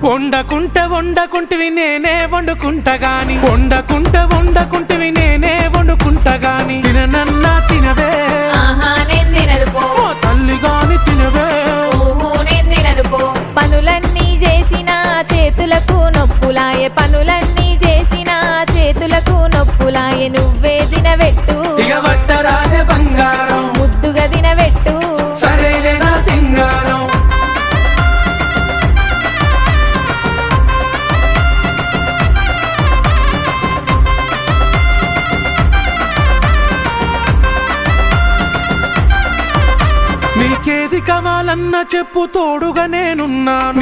వండకుంటివి నేనే వండుకుంటా గాని వండకుంటివి నేనే వండుకుంటా గాని తిననన్నా తినవే నేను తినను పో ఓ తల్లి గాని తినవే నేను తినను పో పనులన్నీ చేసిన చేతులకు నొప్పులాయే పనులన్నీ చేసిన చేతులకు నొప్పులాయే నువ్వే తినబెట్టు ఇక వట్టరాజే బంగారం ముద్దుగా తినబెట్టు సరేలే నా సింగారం నీకేది కావాలన్నా చెప్పు తోడుగా నేనున్నాను